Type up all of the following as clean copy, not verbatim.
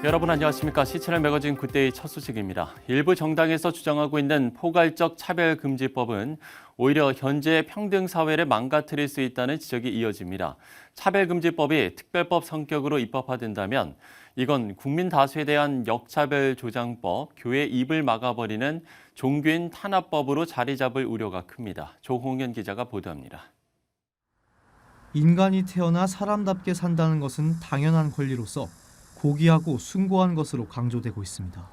여러분 안녕하십니까. 시청을 매거진 굿데이 첫 소식입니다. 일부 정당에서 주장하고 있는 포괄적 차별금지법은 오히려 현재의 평등사회를 망가뜨릴 수 있다는 지적이 이어집니다. 차별금지법이 특별법 성격으로 입법화된다면 이건 국민 다수에 대한 역차별 조장법, 교회 입을 막아버리는 종교인 탄압법으로 자리 잡을 우려가 큽니다. 조홍현 기자가 보도합니다. 인간이 태어나 사람답게 산다는 것은 당연한 권리로서 고귀하고 숭고한 것으로 강조되고 있습니다.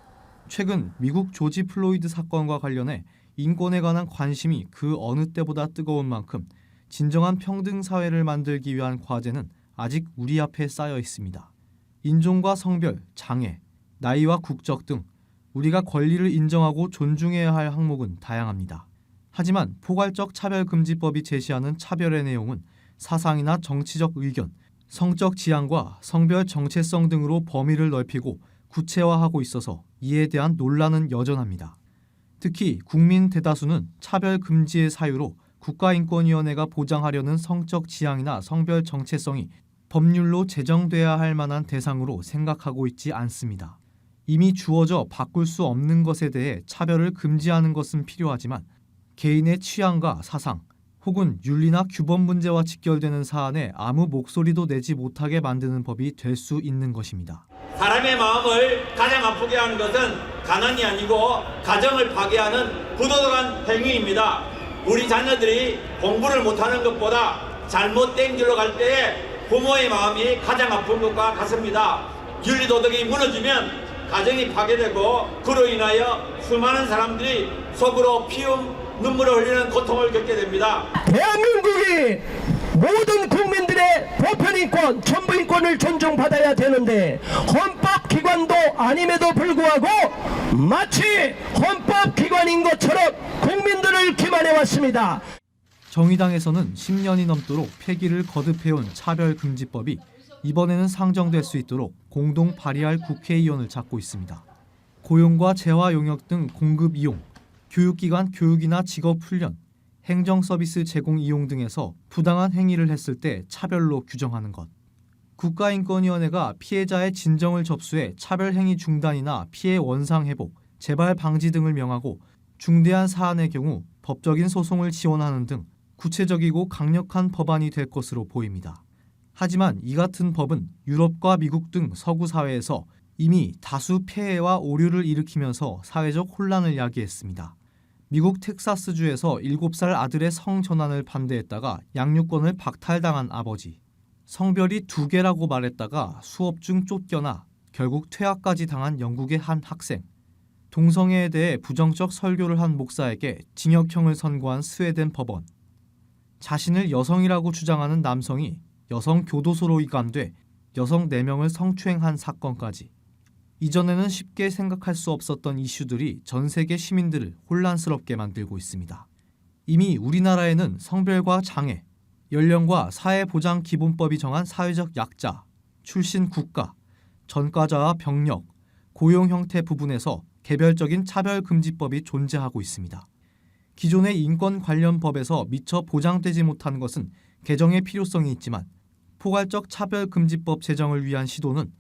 최근 미국 조지 플로이드 사건과 관련해 인권에 관한 관심이 그 어느 때보다 뜨거운 만큼 진정한 평등 사회를 만들기 위한 과제는 아직 우리 앞에 쌓여 있습니다. 인종과 성별, 장애, 나이와 국적 등 우리가 권리를 인정하고 존중해야 할 항목은 다양합니다. 하지만 포괄적 차별금지법이 제시하는 차별의 내용은 사상이나 정치적 의견, 성적 지향과 성별 정체성 등으로 범위를 넓히고 구체화하고 있어서 이에 대한 논란은 여전합니다. 특히 국민 대다수는 차별 금지의 사유로 국가인권위원회가 보장하려는 성적 지향이나 성별 정체성이 법률로 제정돼야 할 만한 대상으로 생각하고 있지 않습니다. 이미 주어져 바꿀 수 없는 것에 대해 차별을 금지하는 것은 필요하지만 개인의 취향과 사상, 혹은 윤리나 규범 문제와 직결되는 사안에 아무 목소리도 내지 못하게 만드는 법이 될 수 있는 것입니다. 사람의 마음을 가장 아프게 하는 것은 가난이 아니고 가정을 파괴하는 부도덕한 행위입니다. 우리 자녀들이 공부를 못하는 것보다 잘못된 길로 갈 때에 부모의 마음이 가장 아픈 것과 같습니다. 윤리도덕이 무너지면 가정이 파괴되고 그로 인하여 수많은 사람들이 속으로 피움 눈물을 흘리는 고통을 겪게 됩니다. 대한민국이 모든 국민들의 보편인권, 전부인권을 존중받아야 되는데 헌법기관도 아님에도 불구하고 마치 헌법기관인 것처럼 국민들을 기만해왔습니다. 정의당에서는 10년이 넘도록 폐기를 거듭해온 차별금지법이 이번에는 상정될 수 있도록 공동 발의할 국회의원을 찾고 있습니다. 고용과 재화 용역 등 공급 이용, 교육기관 교육이나 직업훈련, 행정서비스 제공 이용 등에서 부당한 행위를 했을 때 차별로 규정하는 것. 국가인권위원회가 피해자의 진정을 접수해 차별행위 중단이나 피해 원상회복, 재발 방지 등을 명하고 중대한 사안의 경우 법적인 소송을 지원하는 등 구체적이고 강력한 법안이 될 것으로 보입니다. 하지만 이 같은 법은 유럽과 미국 등 서구 사회에서 이미 다수 폐해와 오류를 일으키면서 사회적 혼란을 야기했습니다. 미국 텍사스주에서 7살 아들의 성전환을 반대했다가 양육권을 박탈당한 아버지, 성별이 2개라고 말했다가 수업 중 쫓겨나 결국 퇴학까지 당한 영국의 한 학생, 동성애에 대해 부정적 설교를 한 목사에게 징역형을 선고한 스웨덴 법원, 자신을 여성이라고 주장하는 남성이 여성 교도소로 이감돼 여성 4명을 성추행한 사건까지. 이전에는 쉽게 생각할 수 없었던 이슈들이 전 세계 시민들을 혼란스럽게 만들고 있습니다. 이미 우리나라에는 성별과 장애, 연령과 사회보장기본법이 정한 사회적 약자, 출신 국가, 전과자와 병력, 고용 형태 부분에서 개별적인 차별금지법이 존재하고 있습니다. 기존의 인권 관련 법에서 미처 보장되지 못한 것은 개정의 필요성이 있지만 포괄적 차별금지법 제정을 위한 시도는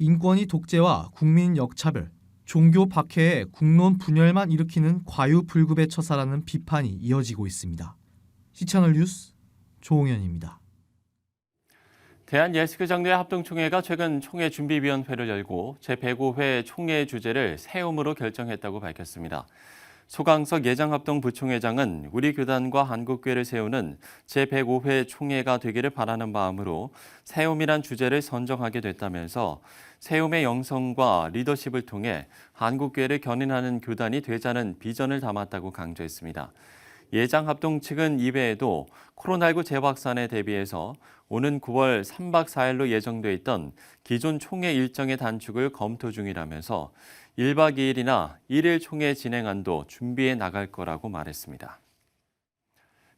인권위 독재와 국민 역차별, 종교 박해에 국론 분열만 일으키는 과유불급의 처사라는 비판이 이어지고 있습니다. 시채널 뉴스 조홍현입니다. 대한예스크장로회 합동총회가 최근 총회준비위원회를 열고 제105회 총회 주제를 세움으로 결정했다고 밝혔습니다. 소강석 예장합동부총회장은 우리 교단과 한국교회를 세우는 제105회 총회가 되기를 바라는 마음으로 세움이란 주제를 선정하게 됐다면서 세움의 영성과 리더십을 통해 한국교회를 견인하는 교단이 되자는 비전을 담았다고 강조했습니다. 예장합동 측은 이외에도 코로나19 재확산에 대비해서 오는 9월 3박 4일로 예정돼 있던 기존 총회 일정의 단축을 검토 중이라면서 1박 2일이나 1일 총회 진행안도 준비해 나갈 거라고 말했습니다.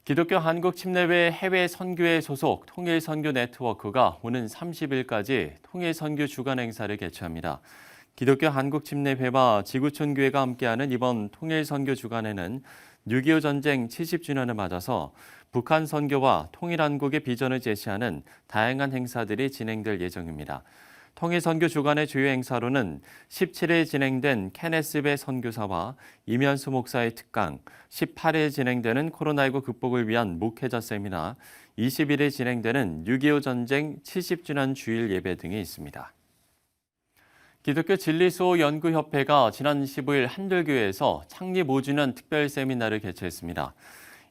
기독교 한국침례회 해외 선교회 소속 통일선교 네트워크가 오는 30일까지 통일선교 주간 행사를 개최합니다. 기독교 한국침례회와 지구촌교회가 함께하는 이번 통일선교 주간에는 6.25 전쟁 70주년을 맞아서 북한 선교와 통일한국의 비전을 제시하는 다양한 행사들이 진행될 예정입니다. 통일선교 주간의 주요 행사로는 17일 진행된 케네스베 선교사와 이면수 목사의 특강, 18일 진행되는 코로나19 극복을 위한 목회자 세미나, 21일 진행되는 6.25 전쟁 70주년 주일 예배 등이 있습니다. 기독교 진리수호 연구협회가 지난 15일 한들교회에서 창립 5주년 특별 세미나를 개최했습니다.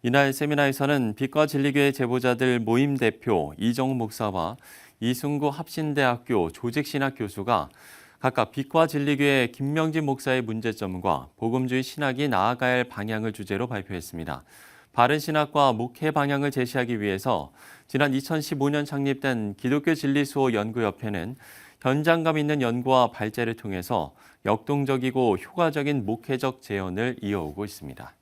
이날 세미나에서는 빛과 진리교회 제보자들 모임 대표 이정우 목사와 이순구 합신대학교 조직신학 교수가 각각 빛과 진리교회 김명진 목사의 문제점과 복음주의 신학이 나아가야 할 방향을 주제로 발표했습니다. 바른 신학과 목회 방향을 제시하기 위해서 지난 2015년 창립된 기독교 진리수호 연구협회는 현장감 있는 연구와 발제를 통해서 역동적이고 효과적인 목회적 재현을 이어오고 있습니다.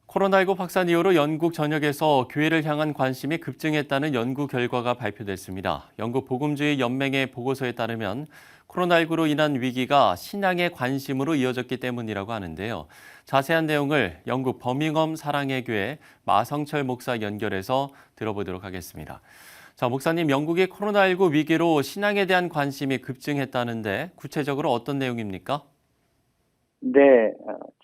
코로나19 확산 이후로 영국 전역에서 교회를 향한 관심이 급증했다는 연구 결과가 발표됐습니다. 영국 복음주의 연맹의 보고서에 따르면 코로나19로 인한 위기가 신앙의 관심으로 이어졌기 때문이라고 하는데요. 자세한 내용을 영국 버밍엄 사랑의 교회 마성철 목사 연결해서 들어보도록 하겠습니다. 자, 목사님, 영국의 코로나19 위기로 신앙에 대한 관심이 급증했다는데 구체적으로 어떤 내용입니까? 네,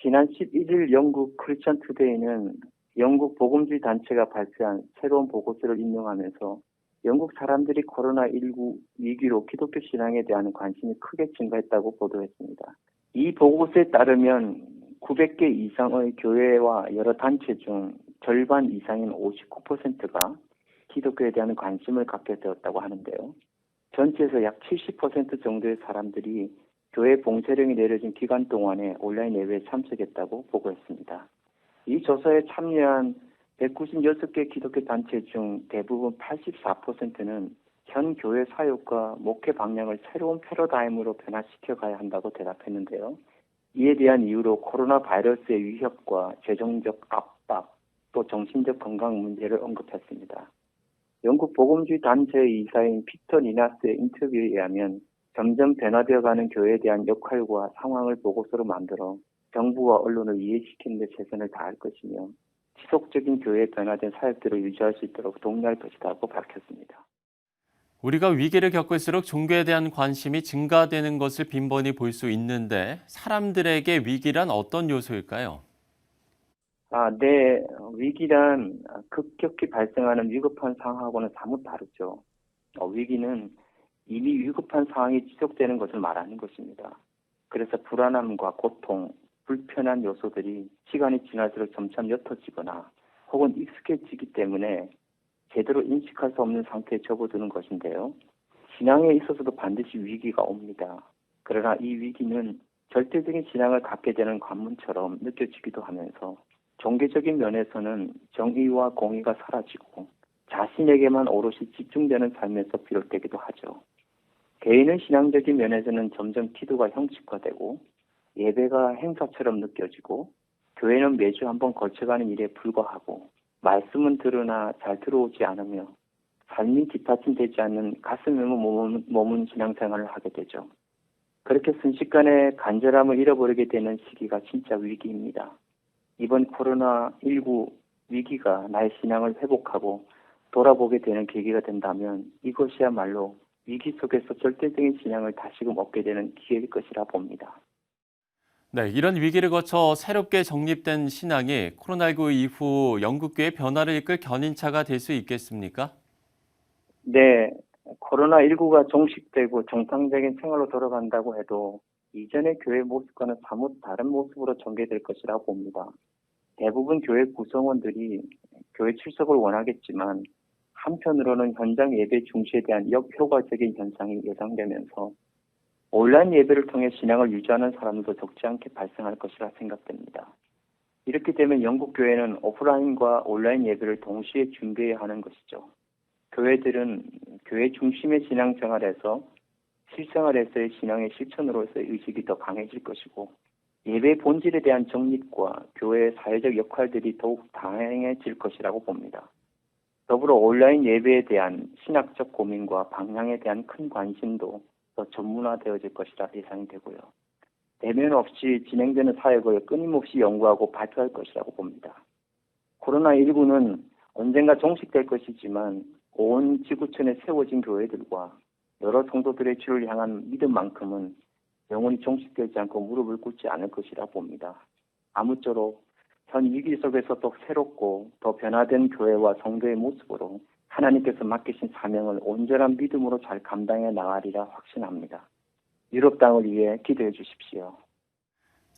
지난 11일 영국 크리스천 투데이는 영국 복음주의 단체가 발표한 새로운 보고서를 인용하면서 영국 사람들이 코로나19 위기로 기독교 신앙에 대한 관심이 크게 증가했다고 보도했습니다. 이 보고서에 따르면 900개 이상의 교회와 여러 단체 중 절반 이상인 59%가 기독교에 대한 관심을 갖게 되었다고 하는데요. 전체에서 약 70% 정도의 사람들이 교회 봉쇄령이 내려진 기간 동안에 온라인 예배에 참석했다고 보고했습니다. 이 조사에 참여한 196개 기독교 단체 중 대부분 84%는 현 교회 사역과 목회 방향을 새로운 패러다임으로 변화시켜 가야 한다고 대답했는데요. 이에 대한 이유로 코로나 바이러스의 위협과 재정적 압박, 또 정신적 건강 문제를 언급했습니다. 영국 복음주의 단체의 이사인 피터 니나스의 인터뷰에 의하면 점점 변화되어가는 교회에 대한 역할과 상황을 보고서로 만들어 정부와 언론을 이해시키는 데 최선을 다할 것이며 지속적인 교회의 변화된 사역들을 유지할 수 있도록 독려할 것이라고 밝혔습니다. 우리가 위기를 겪을수록 종교에 대한 관심이 증가되는 것을 빈번히 볼 수 있는데 사람들에게 위기란 어떤 요소일까요? 네. 위기란 급격히 발생하는 위급한 상황하고는 사뭇 다르죠. 위기는 이미 위급한 상황이 지속되는 것을 말하는 것입니다. 그래서 불안함과 고통, 불편한 요소들이 시간이 지날수록 점점 옅어지거나 혹은 익숙해지기 때문에 제대로 인식할 수 없는 상태에 접어드는 것인데요. 신앙에 있어서도 반드시 위기가 옵니다. 그러나 이 위기는 절대적인 신앙을 갖게 되는 관문처럼 느껴지기도 하면서 종교적인 면에서는 정의와 공의가 사라지고 자신에게만 오롯이 집중되는 삶에서 비롯되기도 하죠. 개인은 신앙적인 면에서는 점점 기도가 형식화되고 예배가 행사처럼 느껴지고 교회는 매주 한번 거쳐가는 일에 불과하고 말씀은 들으나 잘 들어오지 않으며 삶이 뒷받침되지 않는 가슴에 머문 신앙생활을 하게 되죠. 그렇게 순식간에 간절함을 잃어버리게 되는 시기가 진짜 위기입니다. 이번 코로나19 위기가 나의 신앙을 회복하고 돌아보게 되는 계기가 된다면 이것이야말로 위기 속에서 절대적인 신앙을 다시금 얻게 되는 기회일 것이라 봅니다. 네, 이런 위기를 거쳐 새롭게 정립된 신앙이 코로나19 이후 영국교회 변화를 이끌 견인차가 될 수 있겠습니까? 네, 코로나19가 종식되고 정상적인 생활로 돌아간다고 해도 이전의 교회 모습과는 사뭇 다른 모습으로 전개될 것이라 봅니다. 대부분 교회 구성원들이 교회 출석을 원하겠지만 한편으로는 현장 예배 중시에 대한 역효과적인 현상이 예상되면서 온라인 예배를 통해 신앙을 유지하는 사람도 적지 않게 발생할 것이라 생각됩니다. 이렇게 되면 영국 교회는 오프라인과 온라인 예배를 동시에 준비해야 하는 것이죠. 교회들은 교회 중심의 신앙생활에서 실생활에서의 신앙의 실천으로서의 의식이 더 강해질 것이고 예배 본질에 대한 정립과 교회의 사회적 역할들이 더욱 다양해질 것이라고 봅니다. 더불어 온라인 예배에 대한 신학적 고민과 방향에 대한 큰 관심도 더 전문화되어질 것이라 예상이 되고요. 대면 없이 진행되는 사역을 끊임없이 연구하고 발표할 것이라고 봅니다. 코로나19는 언젠가 종식될 것이지만 온 지구촌에 세워진 교회들과 여러 성도들의 주를 향한 믿음만큼은 영원히 종식되지 않고 무릎을 꿇지 않을 것이라 봅니다. 아무쪼록 현 위기 속에서 또 새롭고 더 변화된 교회와 성도의 모습으로 하나님께서 맡기신 사명을 온전한 믿음으로 잘 감당해 나가리라 확신합니다. 유럽 땅을 위해 기도해 주십시오.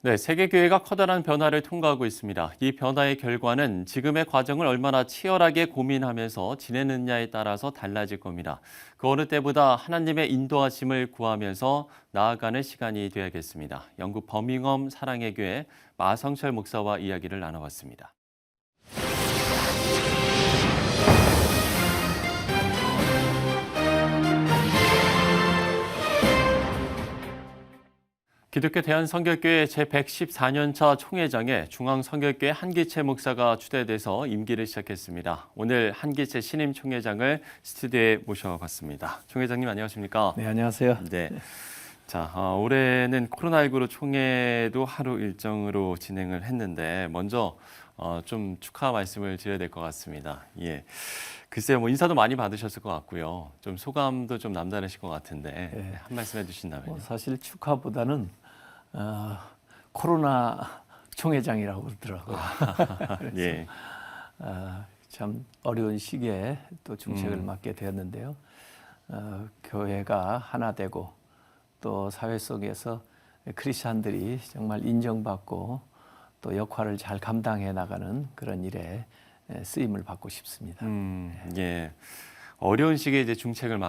네, 세계교회가 커다란 변화를 통과하고 있습니다. 이 변화의 결과는 지금의 과정을 얼마나 치열하게 고민하면서 지내느냐에 따라서 달라질 겁니다. 그 어느 때보다 하나님의 인도하심을 구하면서 나아가는 시간이 되어야겠습니다. 영국 버밍엄 사랑의 교회 마성철 목사와 이야기를 나눠봤습니다. 기독교 대한성결교회 제114년차 총회장에 중앙성결교회 한기채 목사가 추대돼서 임기를 시작했습니다. 오늘 한기채 신임 총회장을 스튜디오에 모셔봤습니다. 총회장님 안녕하십니까? 네, 안녕하세요. 네. 자, 올해는 코로나19로 총회도 하루 일정으로 진행을 했는데 먼저 좀 축하 말씀을 드려야 될 것 같습니다. 예. 글쎄요, 뭐 인사도 많이 받으셨을 것 같고요. 좀 소감도 좀 남다르실 것 같은데 네. 한 말씀 해주신다면요. 사실 축하보다는 코로나 총회장이라고 그러더라고요. 예. 참 어려운 시기에 또 중책을 맡게 되었는데요. 교회가 하나 되고 또 사회 속에서 크리스찬들이 정말 인정받고 또 역할을 잘 감당해 나가는 그런 일에 쓰임을 받고 싶습니다. 예. 어려운 시기에 이제 중책을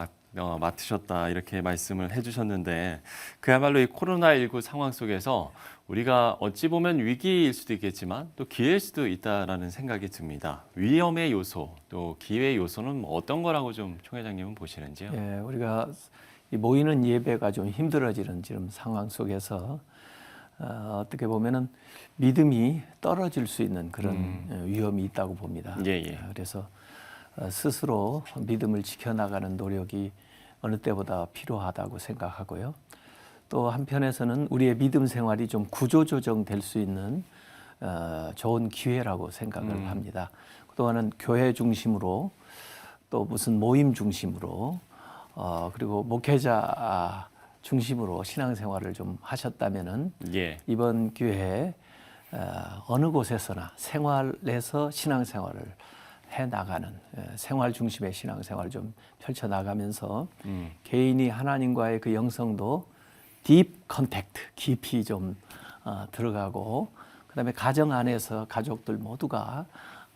맡으셨다 이렇게 말씀을 해주셨는데 그야말로 이 코로나19 상황 속에서 우리가 어찌 보면 위기일 수도 있겠지만 또 기회일 수도 있다라는 생각이 듭니다. 위험의 요소 또 기회의 요소는 뭐 어떤 거라고 좀 총회장님은 보시는지요? 예, 우리가 이 모이는 예배가 좀 힘들어지는 지금 상황 속에서 어떻게 보면은 믿음이 떨어질 수 있는 그런 위험이 있다고 봅니다. 예. 그래서 스스로 믿음을 지켜나가는 노력이 어느 때보다 필요하다고 생각하고요. 또 한편에서는 우리의 믿음 생활이 좀 구조조정될 수 있는 좋은 기회라고 생각을 합니다. 그동안은 교회 중심으로 또 무슨 모임 중심으로 그리고 목회자 중심으로 신앙생활을 좀 하셨다면은 예. 이번 기회에 어느 곳에서나 생활에서 신앙생활을 해 나가는 생활 중심의 신앙생활을 좀 펼쳐 나가면서 개인이 하나님과의 그 영성도 딥 컨택트 깊이 좀 들어가고 그다음에 가정 안에서 가족들 모두가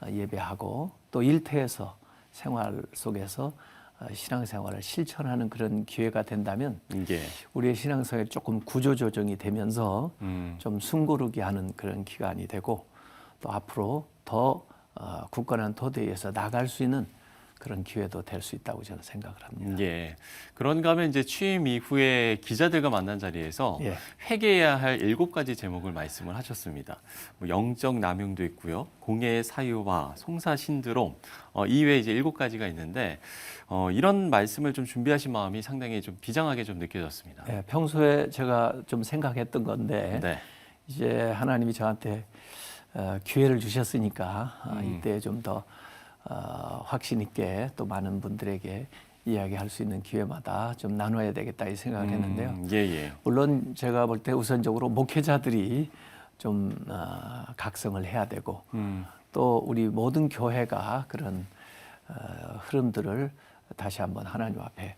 예배하고 또 일터에서 생활 속에서 신앙생활을 실천하는 그런 기회가 된다면 예. 우리의 신앙생활이 조금 구조조정이 되면서 좀 숨고르게 하는 그런 기간이 되고 또 앞으로 더 굳건한 토대에서 나갈 수 있는 그런 기회도 될 수 있다고 저는 생각을 합니다. 예. 그런가 하면 이제 취임 이후에 기자들과 만난 자리에서 예. 회개해야 할 7가지 제목을 말씀을 하셨습니다. 뭐 영적 남용도 있고요. 공예의 사유와 송사 신드롬 이외에 이제 7가지가 있는데 이런 말씀을 좀 준비하신 마음이 상당히 좀 비장하게 좀 느껴졌습니다. 예, 평소에 제가 좀 생각했던 건데 네. 이제 하나님이 저한테 기회를 주셨으니까 이때 좀 더 확신 있게 또 많은 분들에게 이야기할 수 있는 기회마다 좀 나눠야 되겠다 이 생각을 했는데요. 예. 물론 제가 볼 때 우선적으로 목회자들이 좀 각성을 해야 되고 또 우리 모든 교회가 그런 흐름들을 다시 한번 하나님 앞에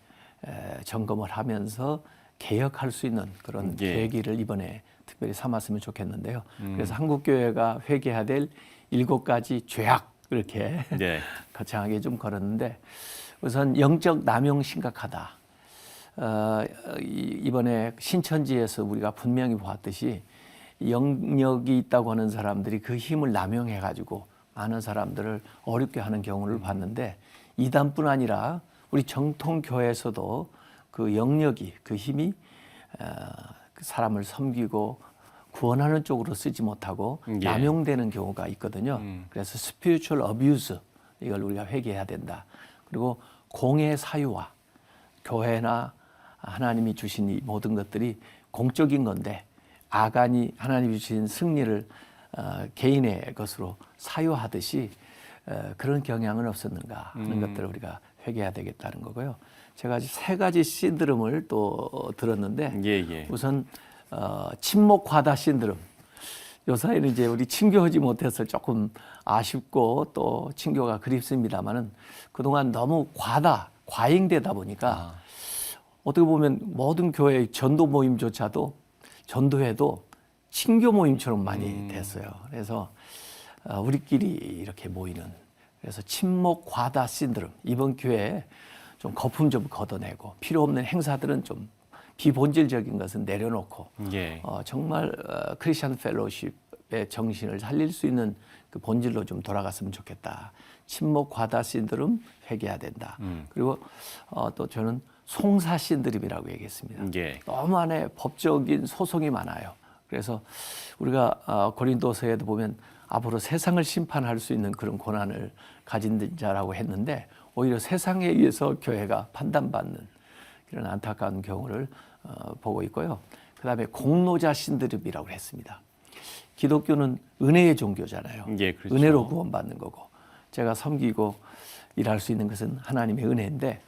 점검을 하면서 개혁할 수 있는 그런 예. 계기를 이번에 특별히 삼았으면 좋겠는데요. 그래서 한국교회가 회개해야 될 7가지 죄악 이렇게 네. 거창하게 좀 걸었는데 우선 영적 남용 심각하다. 이번에 신천지에서 우리가 분명히 보았듯이 영역이 있다고 하는 사람들이 그 힘을 남용해가지고 많은 사람들을 어렵게 하는 경우를 봤는데 이단뿐 아니라 우리 정통교회에서도 그 영역이 그 힘이 그 사람을 섬기고 구원하는 쪽으로 쓰지 못하고 예. 남용되는 경우가 있거든요. 그래서 spiritual abuse 이걸 우리가 회개해야 된다. 그리고 공의 사유화 교회나 하나님이 주신 이 모든 것들이 공적인 건데 아간이 하나님이 주신 승리를 개인의 것으로 사유하듯이 그런 경향은 없었는가 하는 것들을 우리가 회개해야 되겠다는 거고요. 제가 세 가지 신드롬을 또 들었는데 예, 예. 우선 친목 과다 신드롬. 요 사이는 이제 우리 친교하지 못해서 조금 아쉽고 또 친교가 그립습니다만은 그동안 너무 과잉되다 보니까 어떻게 보면 모든 교회 전도 모임조차도 전도회도 친교 모임처럼 많이 됐어요. 그래서 우리끼리 이렇게 모이는, 그래서 친목 과다 신드롬. 이번 기회에 좀 거품 좀 걷어내고 필요 없는 행사들은 좀 비본질적인 것은 내려놓고 예. 정말 크리스천 펠로우십의 정신을 살릴 수 있는 그 본질로 좀 돌아갔으면 좋겠다. 친목 과다 신드롬 회개해야 된다. 그리고 또 저는 송사 신드롬이라고 얘기했습니다. 예. 너무 안에 법적인 소송이 많아요. 그래서 우리가 고린도서에도 보면 앞으로 세상을 심판할 수 있는 그런 권한을 가진 자라고 했는데 오히려 세상에 의해서 교회가 판단받는 이런 안타까운 경우를 보고 있고요. 그다음에 공로자 신드롬이라고 했습니다. 기독교는 은혜의 종교잖아요. 예, 그렇죠. 은혜로 구원받는 거고 제가 섬기고 일할 수 있는 것은 하나님의 은혜인데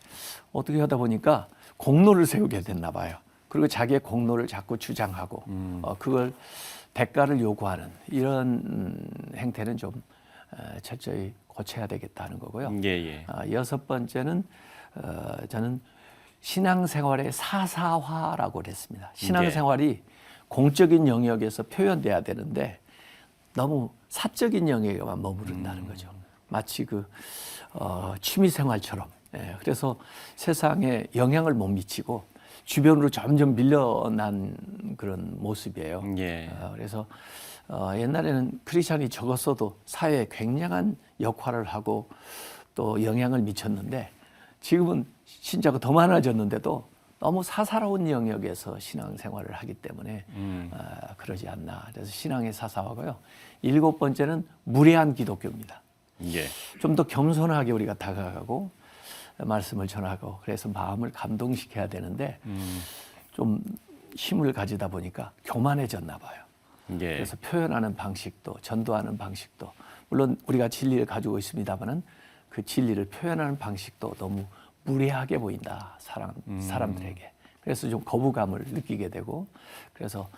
어떻게 하다 보니까 공로를 세우게 됐나 봐요. 그리고 자기의 공로를 자꾸 주장하고 그걸 대가를 요구하는 이런 행태는 좀 철저히 고쳐야 되겠다는 거고요. 예, 예. 여섯 번째는 저는 신앙생활의 사사화라고 그랬습니다. 신앙생활이 공적인 영역에서 표현돼야 되는데 너무 사적인 영역에만 머무른다는 거죠. 마치 그 취미생활처럼. 예, 그래서 세상에 영향을 못 미치고 주변으로 점점 밀려난 그런 모습이에요. 예. 그래서 옛날에는 크리스천이 적었어도 사회에 굉장한 역할을 하고 또 영향을 미쳤는데 지금은 신자가 더 많아졌는데도 너무 사사로운 영역에서 신앙생활을 하기 때문에 그러지 않나. 그래서 신앙의 사사화고요. 일곱 번째는 무례한 기독교입니다. 예. 좀 더 겸손하게 우리가 다가가고 말씀을 전하고 그래서 마음을 감동시켜야 되는데 좀 힘을 가지다 보니까 교만해졌나 봐요. 예. 그래서 표현하는 방식도 전도하는 방식도 물론 우리가 진리를 가지고 있습니다만은 그 진리를 표현하는 방식도 너무 무례하게 보인다 사람들에게. 그래서 좀 거부감을 느끼게 되고 그래서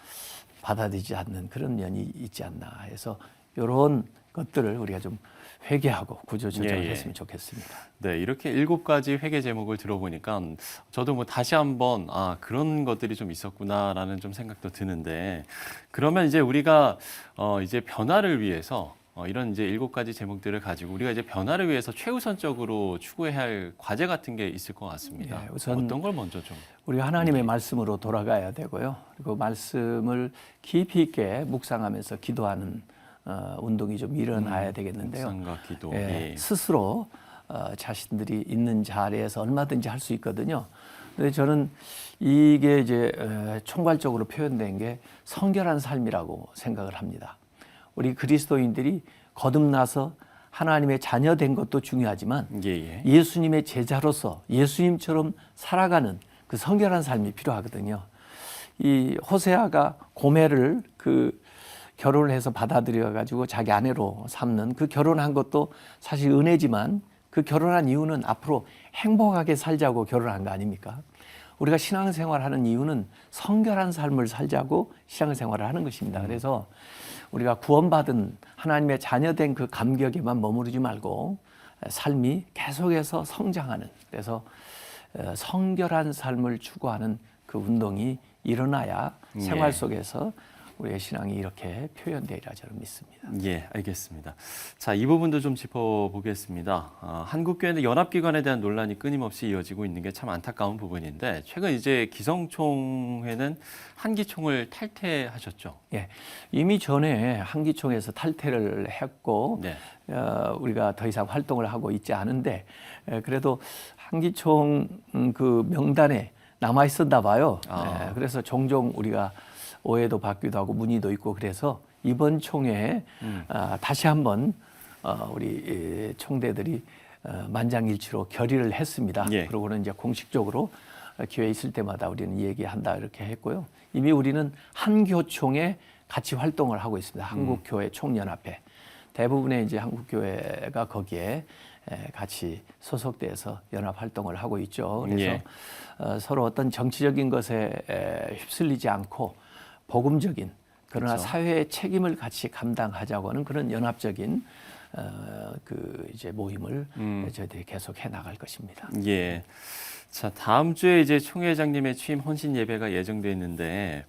받아들이지 않는 그런 면이 있지 않나 해서 이런 것들을 우리가 좀 회개하고 구조조정을 예, 예. 했으면 좋겠습니다. 네, 이렇게 7가지 회개 제목을 들어보니까 저도 뭐 다시 한번 그런 것들이 좀 있었구나라는 좀 생각도 드는데 그러면 이제 우리가 이제 변화를 위해서 이런 이제 7가지 제목들을 가지고 우리가 이제 변화를 위해서 최우선적으로 추구해야 할 과제 같은 게 있을 것 같습니다. 예, 우선 어떤 걸 먼저 좀 우리가 하나님의 말씀으로 돌아가야 되고요. 그리고 말씀을 깊이 있게 묵상하면서 기도하는 운동이 좀 일어나야 되겠는데요. 묵상과 기도. 예, 예. 스스로 자신들이 있는 자리에서 얼마든지 할 수 있거든요. 근데 저는 이게 이제 총괄적으로 표현된 게 성결한 삶이라고 생각을 합니다. 우리 그리스도인들이 거듭나서 하나님의 자녀 된 것도 중요하지만 예, 예. 예수님의 제자로서 예수님처럼 살아가는 그 성결한 삶이 필요하거든요. 이 호세아가 고멜을 결혼을 해서 받아들여 가지고 자기 아내로 삼는 그 결혼한 것도 사실 은혜지만 그 결혼한 이유는 앞으로 행복하게 살자고 결혼한 거 아닙니까? 우리가 신앙생활하는 이유는 성결한 삶을 살자고 신앙생활을 하는 것입니다. 그래서 우리가 구원받은 하나님의 자녀된 그 감격에만 머무르지 말고 삶이 계속해서 성장하는, 그래서 성결한 삶을 추구하는 그 운동이 일어나야 생활 속에서 우리의 신앙이 이렇게 표현되리라 저는 믿습니다. 예, 알겠습니다. 자, 이 부분도 좀 짚어보겠습니다. 한국교회 연합기관에 대한 논란이 끊임없이 이어지고 있는 게 참 안타까운 부분인데 최근 이제 기성총회는 한기총을 탈퇴하셨죠? 예, 이미 전에 한기총에서 탈퇴를 했고 네. 우리가 더 이상 활동을 하고 있지 않은데 그래도 한기총 그 명단에 남아 있었나 봐요. 그래서 종종 우리가 오해도 받기도 하고 문의도 있고 그래서 이번 총회에 다시 한번 우리 총대들이 만장일치로 결의를 했습니다. 예. 그러고는 이제 공식적으로 기회 있을 때마다 우리는 얘기한다 이렇게 했고요. 이미 우리는 한교총에 같이 활동을 하고 있습니다. 한국교회 총연합회. 대부분의 이제 한국 교회가 거기에 같이 소속돼서 연합 활동을 하고 있죠. 그래서 예. 서로 어떤 정치적인 것에 휩쓸리지 않고 복음적인 그러나 그렇죠. 사회의 책임을 같이 감당하자고 하는 그런 연합적인 그 이제 모임을 저희들이 계속 해 나갈 것입니다. 예. 자, 다음 주에 이제 총회장님의 취임 헌신 예배가 예정돼 있는데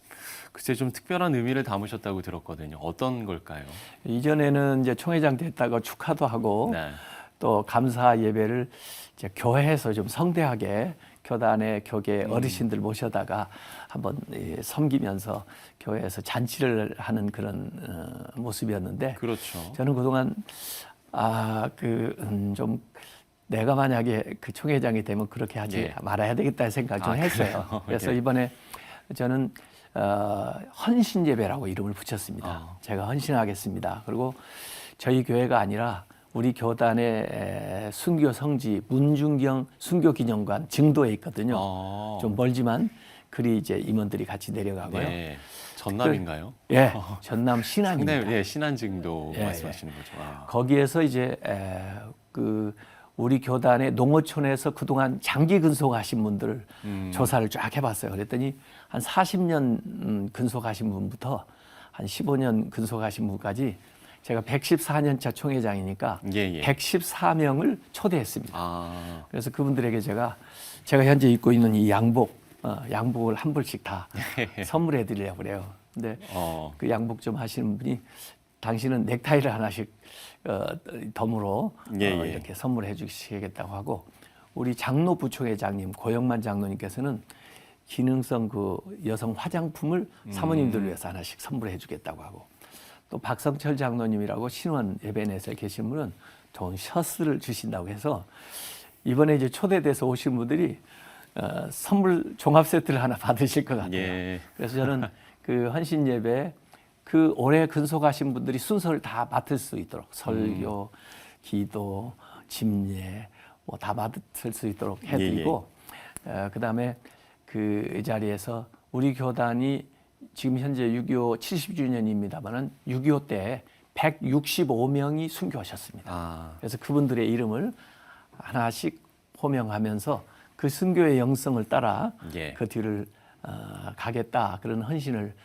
글쎄 좀 특별한 의미를 담으셨다고 들었거든요. 어떤 걸까요? 이전에는 이제 총회장 됐다고 축하도 하고 네. 또 감사 예배를 이제 교회에서 좀 성대하게 교단의 교계 어르신들 모셔다가 한번 섬기면서 교회에서 잔치를 하는 그런 모습이었는데 그렇죠. 저는 그동안 좀 내가 만약에 그 총회장이 되면 그렇게 하지 예. 말아야 되겠다 생각 좀 했어요. 그래요? 그래서 예. 이번에 저는 헌신 예배라고 이름을 붙였습니다. 제가 헌신하겠습니다. 그리고 저희 교회가 아니라 우리 교단의 순교 성지 문중경 순교 기념관 증도에 있거든요. 좀 멀지만 그리 이제 임원들이 같이 내려가고요. 네. 전남인가요? 예, 전남 신안입니다. 상당히 신안증도 예, 말씀하시는 거죠. 아. 거기에서 이제 그 우리 교단의 농어촌에서 그동안 장기 근속하신 분들을 조사를 쫙 해봤어요. 그랬더니 한 40년 근속하신 분부터 한 15년 근속하신 분까지 제가 114년 차 총회장이니까 예. 114명을 초대했습니다. 아. 그래서 그분들에게 제가 현재 입고 있는 이 양복을 한 벌씩 다 선물해 드리려고 그래요. 근데 그 양복 좀 하시는 분이 당신은 넥타이를 하나씩 덤으로 이렇게 선물해 주시겠다고 하고 우리 장로 부총회장님 고영만 장로님께서는 기능성 그 여성 화장품을 사모님들 위해서 하나씩 선물해 주겠다고 하고 또 박성철 장로님이라고 신원 예배내에 계신 분은 좋은 셔츠를 주신다고 해서 이번에 이제 초대돼서 오신 분들이 선물 종합 세트를 하나 받으실 것 같아요. 예. 그래서 저는 그 헌신 예배 그 올해 근속하신 분들이 순서를 다 맡을 수 있도록 설교, 기도, 집례 뭐 다 맡을 수 있도록 해드리고 그다음에 그 자리에서 우리 교단이 지금 현재 6.25 70주년입니다만은 6.25 때 165명이 순교하셨습니다. 아. 그래서 그분들의 이름을 하나씩 호명하면서 그 순교의 영성을 따라 예. 그 뒤를 가겠다 그런 헌신을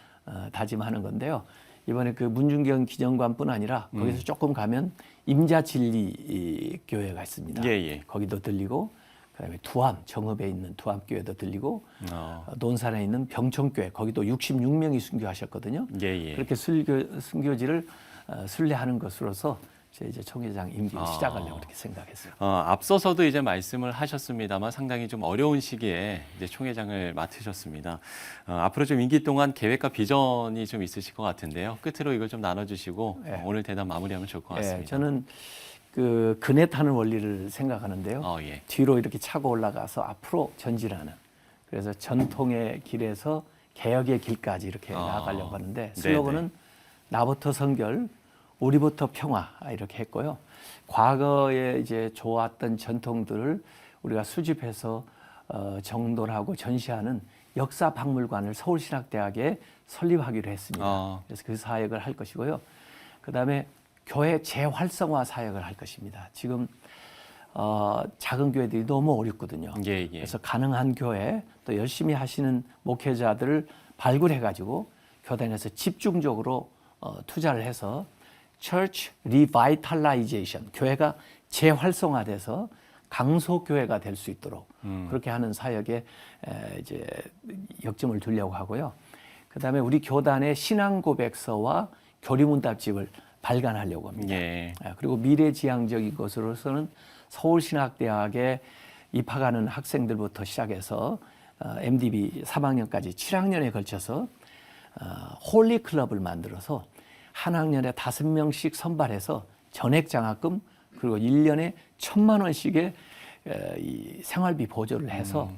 다짐하는 건데요. 이번에 그 문중경 기념관뿐 아니라 거기서 조금 가면 임자진리 교회가 있습니다. 예. 거기도 들리고 그다음에 두암 정읍에 있는 두암교회도 들리고 논산에 있는 병천교회 거기도 66명이 순교하셨거든요. 예. 그렇게 순교지를 순례하는 것으로서 이제 총회장 임기를 시작하려고 그렇게 생각했어요. 앞서서도 이제 말씀을 하셨습니다만 상당히 좀 어려운 시기에 이제 총회장을 맡으셨습니다. 앞으로 좀 임기 동안 계획과 비전이 좀 있으실 것 같은데요. 끝으로 이걸 좀 나눠주시고 오늘 대담 마무리하면 좋을 것 같습니다. 저는 그 그네 타는 원리를 생각하는데요. 예. 뒤로 이렇게 차고 올라가서 앞으로 전진하는. 그래서 전통의 길에서 개혁의 길까지 이렇게 나아가려고 하는데 슬로건은 나부터 성결, 우리부터 평화 이렇게 했고요. 과거에 이제 좋았던 전통들을 우리가 수집해서 정돈하고 전시하는 역사박물관을 서울신학대학에 설립하기로 했습니다. 그래서 그 사역을 할 것이고요. 그다음에 교회 재활성화 사역을 할 것입니다. 지금 작은 교회들이 너무 어렵거든요. 그래서 가능한 교회 또 열심히 하시는 목회자들을 발굴해가지고 교단에서 집중적으로 투자를 해서 Church Revitalization, 교회가 재활성화돼서 강소교회가 될 수 있도록 그렇게 하는 사역에 이제 역점을 두려고 하고요. 그다음에 우리 교단의 신앙고백서와 교리문답집을 발간하려고 합니다. 그리고 미래지향적인 것으로서는 서울신학대학에 입학하는 학생들부터 시작해서 MDB 3학년까지 7학년에 걸쳐서 홀리클럽을 만들어서 한 학년에 5명씩 선발해서 전액장학금 그리고 1년에 1,000만 원씩의 이 생활비 보조를 해서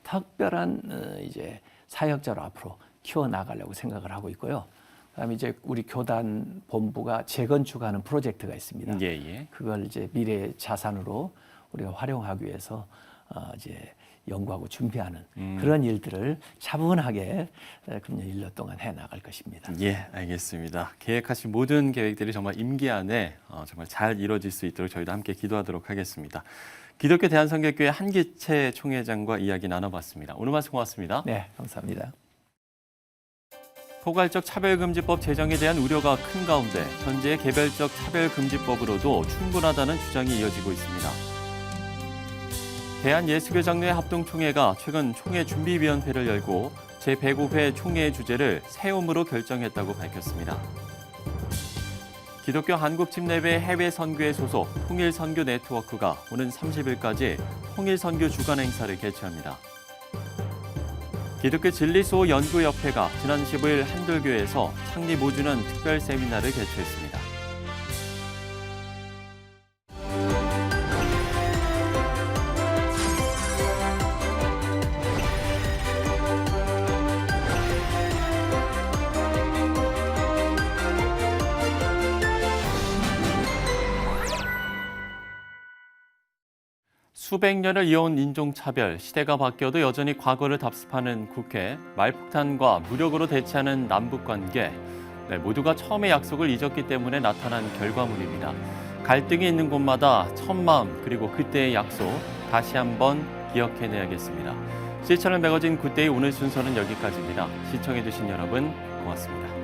특별한 이제 사역자로 앞으로 키워나가려고 생각을 하고 있고요. 그다음에 이제 우리 교단 본부가 재건축하는 프로젝트가 있습니다. 그걸 이제 미래 자산으로 우리가 활용하기 위해서 이제 연구하고 준비하는 그런 일들을 차분하게 금년 1년 동안 해나갈 것입니다. 예, 알겠습니다. 계획하신 모든 계획들이 정말 임기 안에 정말 잘 이루어질 수 있도록 저희도 함께 기도하도록 하겠습니다. 기독교 대한선교교회 한기채 총회장과 이야기 나눠봤습니다. 오늘 말씀 고맙습니다. 네, 감사합니다. 포괄적 차별금지법 제정에 대한 우려가 큰 가운데 현재의 개별적 차별금지법으로도 충분하다는 주장이 이어지고 있습니다. 대한예수교장로회 합동총회가 최근 총회 준비위원회를 열고 제105회 총회의 주제를 세움으로 결정했다고 밝혔습니다. 기독교 한국집례회 해외 선교회 소속 통일선교 네트워크가 오는 30일까지 통일선교 주간 행사를 개최합니다. 기독교 진리수호 연구협회가 지난 15일 한돌교회에서 창립 5주년 특별 세미나를 개최했습니다. 수백 년을 이어온 인종차별, 시대가 바뀌어도 여전히 과거를 답습하는 국회, 말폭탄과 무력으로 대치하는 남북관계, 모두가 처음의 약속을 잊었기 때문에 나타난 결과물입니다. 갈등이 있는 곳마다 첫마음 그리고 그때의 약속 다시 한번 기억해내야겠습니다. 시청을 매거진 굿데이 오늘 순서는 여기까지입니다. 시청해주신 여러분 고맙습니다.